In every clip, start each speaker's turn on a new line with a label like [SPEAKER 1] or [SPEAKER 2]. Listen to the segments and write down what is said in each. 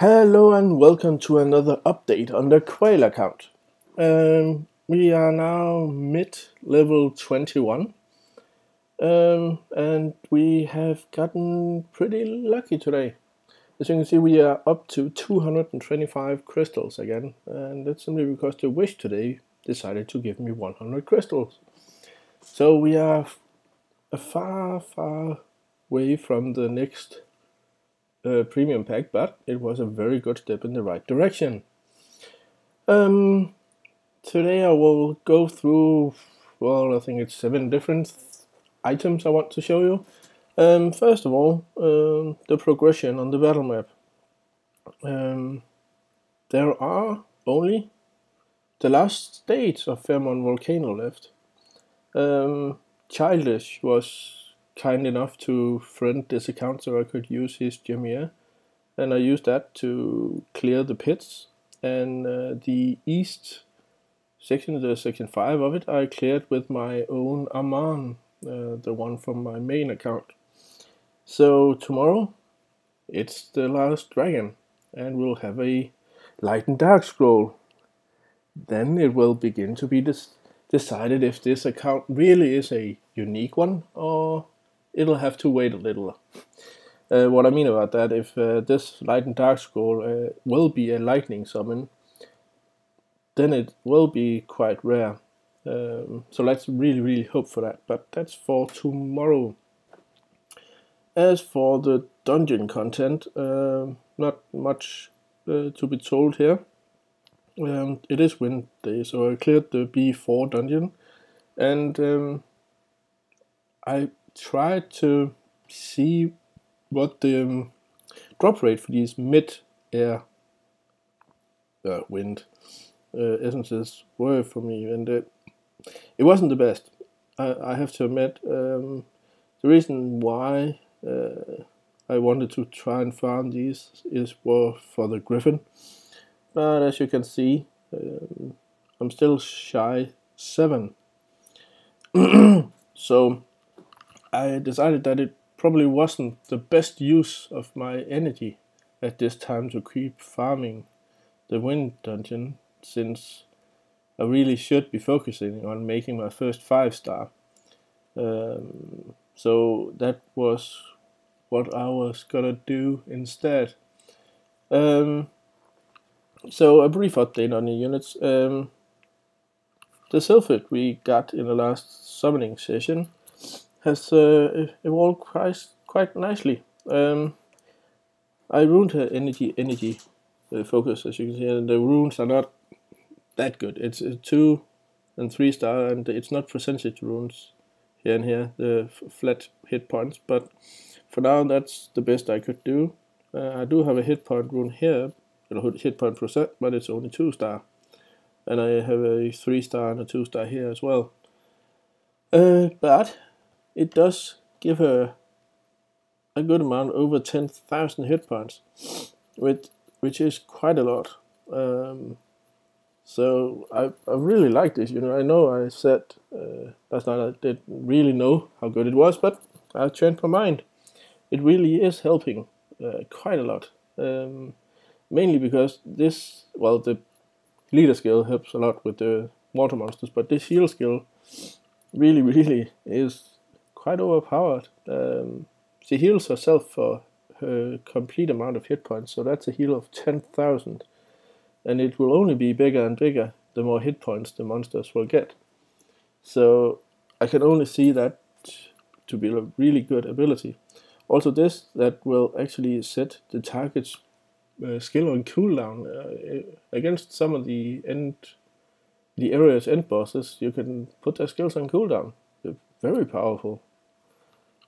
[SPEAKER 1] Hello and welcome to another update on the Quael account. We are now mid-level 21 and we have gotten pretty lucky today. As you can see, we are up to 225 crystals again, and that's simply because the wish today decided to give me 100 crystals. So we are a far way from the next premium pack, but it was a very good step in the right direction. Today I will go through, well, I think it's 7 different items I want to show you. First of all, the progression on the battle map. There are only the last stage of Fairmont Volcano left. Childish was kind enough to friend this account so I could use his Jameer, and I used that to clear the pits, and the east section, the section 5 of it, I cleared with my own Aman, the one from my main account. So tomorrow it's the last dragon, and we'll have a light and dark scroll. Then it will begin to be decided if this account really is a unique one, or it'll have to wait a little. What I mean about that, if this light and dark scroll will be a lightning summon, then it will be quite rare. So let's really hope for that, but that's for tomorrow. As for the dungeon content, not much to be told here. It is wind day, so I cleared the B4 dungeon, and I tried to see what the drop rate for these mid-air wind essences were for me, and it wasn't the best. I have to admit. The reason why I wanted to try and farm these is for the Griffin, but as you can see, I'm still shy 7. So I decided that it probably wasn't the best use of my energy at this time to keep farming the wind dungeon, since I really should be focusing on making my first 5-star. So that was what I was gonna do instead. So a brief update on the units. The Sylphid we got in the last summoning session has evolved quite nicely. I ruined her energy focus, as you can see, and the runes are not that good. It's a 2 and 3-star, and it's not percentage runes here and here, the flat hit points, but for now that's the best I could do. I do have a hit point rune here, hit point percent, but it's only 2-star, and I have a 3-star and a 2-star here as well. But it does give her a good amount, over 10,000 hit points, which is quite a lot. So I really like this. I know I said last night I didn't really know how good it was, but I changed my mind. It really is helping quite a lot. Mainly because the leader skill helps a lot with the water monsters, but this heal skill really is quite overpowered. She heals herself for her complete amount of hit points, so that's a heal of 10,000, and it will only be bigger and bigger the more hit points the monsters will get. So I can only see that to be a really good ability. Also that will actually set the target's skill on cooldown against some of the area's end bosses. You can put their skills on cooldown. They're very powerful.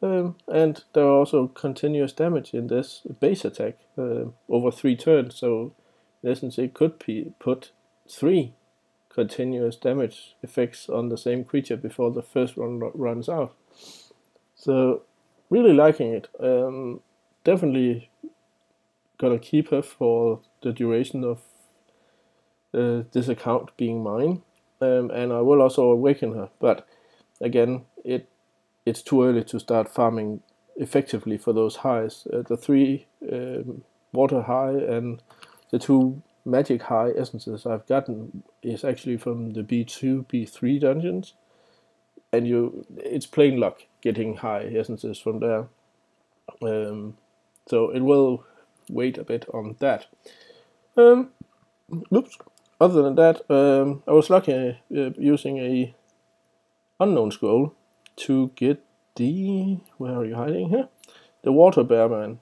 [SPEAKER 1] And there are also continuous damage in this base attack over 3 turns, so in essence it could put 3 continuous damage effects on the same creature before the first one runs out. So really liking it. Definitely gonna keep her for the duration of this account being mine, and I will also awaken her, but again it's too early to start farming effectively for those highs. The 3 water high, and the 2 magic high essences I've gotten is actually from the B2, B3 dungeons, and it's plain luck getting high essences from there. So it will wait a bit on that. Oops. Other than that, I was lucky using a unknown scroll to get the, where are you hiding here? The Water Bear Man.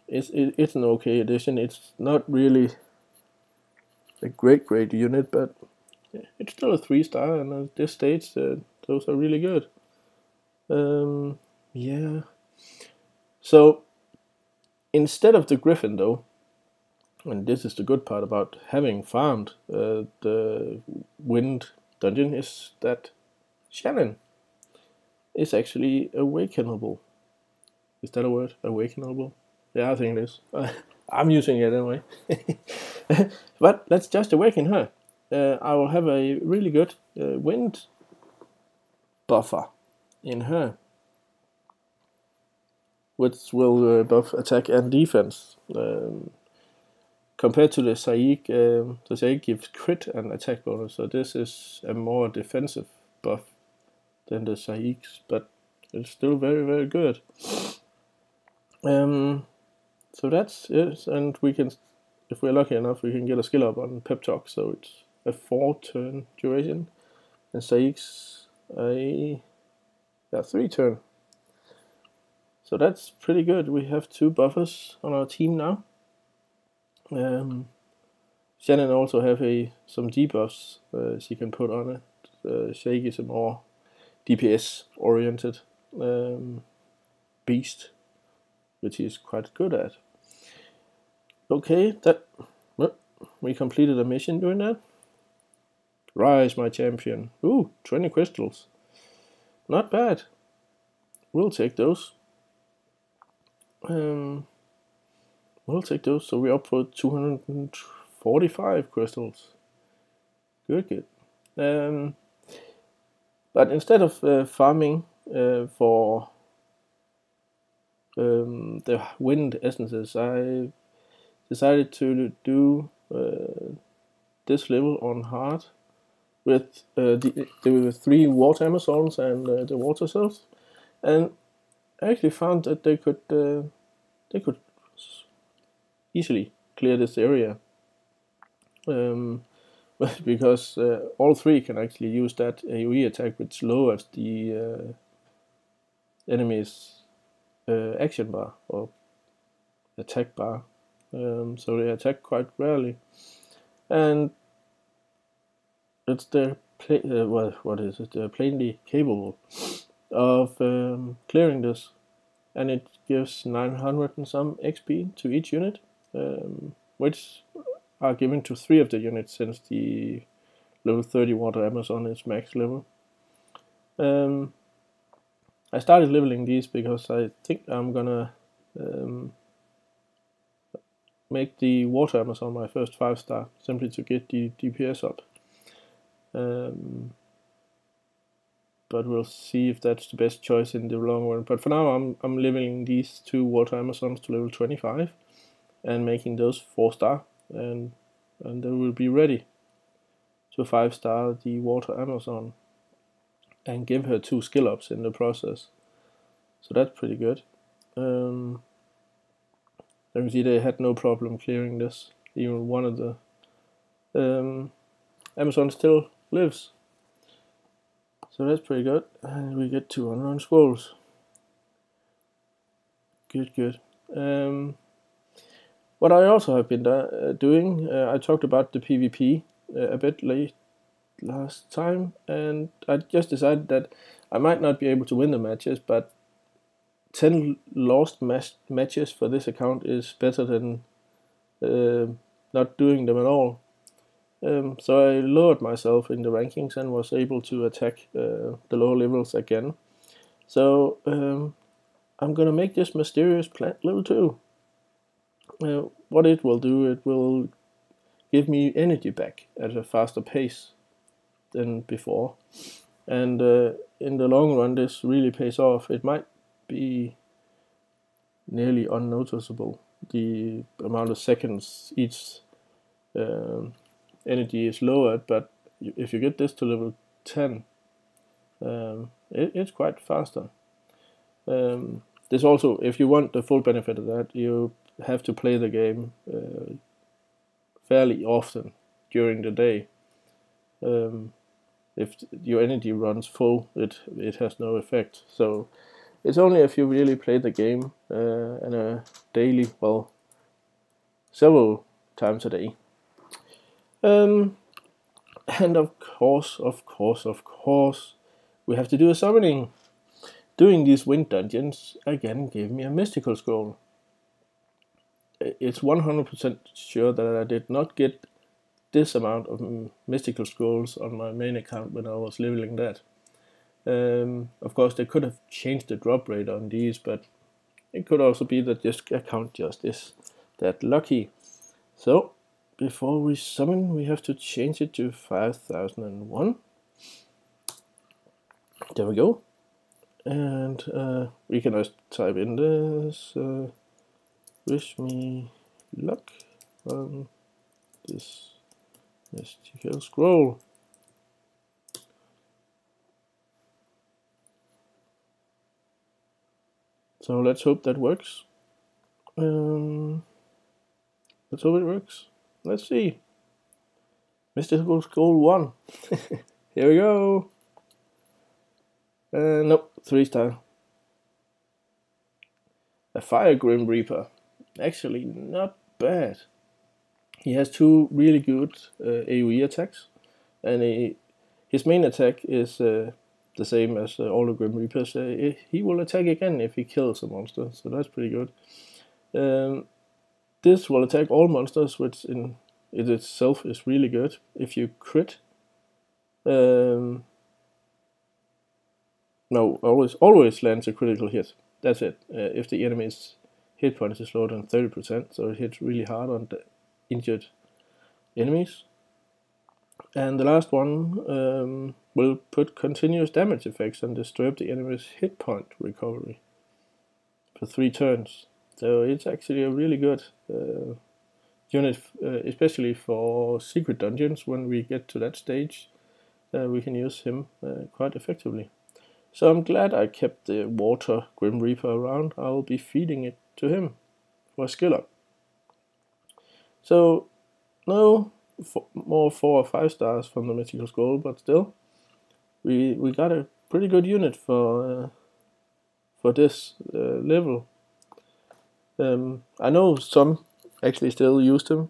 [SPEAKER 1] It's an okay addition. It's not really a great unit, but it's still a 3-star, and at this stage, those are really good. Yeah. So instead of the Griffin, though, and this is the good part about having farmed the Wind dungeon, is that Shannon is actually awakenable. Is that a word? Awakenable? Yeah, I think it is. I'm using it anyway. But let's just awaken her. I will have a really good wind buffer in her, which will buff attack and defense. Compared to the Saik gives crit and attack bonus, so this is a more defensive buff than the Saik's, but it's still very good. So that's it, and we can, if we're lucky enough, we can get a skill up on Pep Talk, so it's a 4-turn duration, and Saik's a 3-turn. So that's pretty good. We have 2 buffers on our team now. Shannon also have some debuffs she can put on it. Shake is a more DPS oriented beast, which he's quite good at. Okay, we completed a mission doing that. Rise, my champion. Ooh, 20 crystals. Not bad. We'll take those. We'll take those, so we're up for 245 crystals. Good. But instead of farming for the wind essences, I decided to do this level on hard with the 3 water Amazons and the water cells, and I actually found that they could easily clear this area, because all 3 can actually use that AoE attack, which lowers the enemy's action bar or attack bar, so they attack quite rarely, and it's plainly capable of clearing this, and it gives 900 and some XP to each unit, which are given to 3 of the units, since the level 30 water Amazon is max level. I started leveling these because I think I'm gonna make the water Amazon my first 5-star, simply to get the DPS up. But we'll see if that's the best choice in the long run. But for now, I'm leveling these 2 water Amazons to level 25 and making those 4-star, and they will be ready to 5-star the water Amazon and give her 2 skill ups in the process. So that's pretty good. You can see they had no problem clearing this. Even one of the Amazon still lives. So that's pretty good. And we get 200 scrolls. Good. What I also have been doing, I talked about the PvP a bit late last time, and I just decided that I might not be able to win the matches, but 10 lost matches for this account is better than not doing them at all. So I lowered myself in the rankings and was able to attack the lower levels again. So I'm gonna make this mysterious plant level 2. What it will do, it will give me energy back at a faster pace than before, and in the long run this really pays off. It might be nearly unnoticeable. The amount of seconds each energy is lowered, but if you get this to level 10, it's quite faster. This also, if you want the full benefit of that, you have to play the game fairly often during the day. If your energy runs full, it has no effect. So it's only if you really play the game in a daily, well, several times a day. And of course, we have to do a summoning. Doing these wind dungeons again gave me a mystical scroll. It's 100% sure that I did not get this amount of mystical scrolls on my main account when I was leveling that. Of course, they could have changed the drop rate on these, but it could also be that this account just is that lucky. So, before we summon, we have to change it to 5001. There we go. And we can just type in this, wish me luck on this mystical scroll. So let's hope that works. Let's hope it works. Let's see. Mystical Scroll 1. Here we go. Nope, 3-star. A Fire Grim Reaper. Actually, not bad. He has 2 really good AoE attacks, and his main attack is the same as all the Grim Reapers. He will attack again if he kills a monster, so that's pretty good. This will attack all monsters, which in it itself is really good. If you crit, no, always lands a critical hit. That's it. If the enemy's hit points is lower than 30%, so it hits really hard on the injured enemies. And the last one will put continuous damage effects and disturb the enemy's hit point recovery for 3 turns. So it's actually a really good unit, especially for secret dungeons. When we get to that stage, we can use him quite effectively. So I'm glad I kept the Water Grim Reaper around. I'll be feeding it to him for a skill up. So no more 4 or 5 stars from the Mystical Scroll, but still, we got a pretty good unit for this level. I know some actually still used them.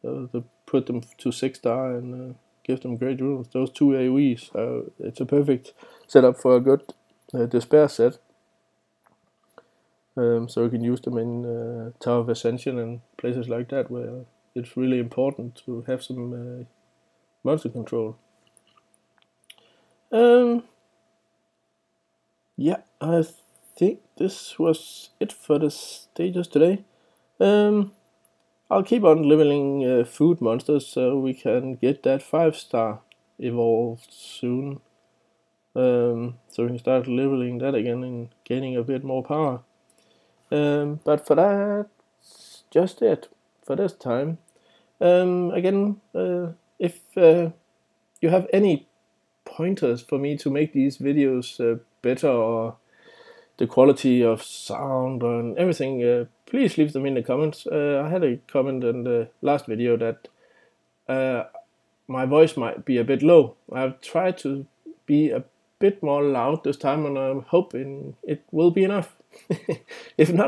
[SPEAKER 1] They put them to 6-star and give them great runes. Those 2 AoEs, it's a perfect setup for a good Despair set. So you can use them in Tower of Ascension and places like that, where it's really important to have some monster control. Yeah, I think this was it for the stages today. I'll keep on leveling food monsters so we can get that 5-star evolved soon. So we can start leveling that again and gaining a bit more power. But for that, just it for this time. Again, if you have any pointers for me to make these videos better, or the quality of sound and everything, please leave them in the comments. I had a comment in the last video that my voice might be a bit low. I've tried to be a bit more loud this time, and I'm hoping it will be enough. If not,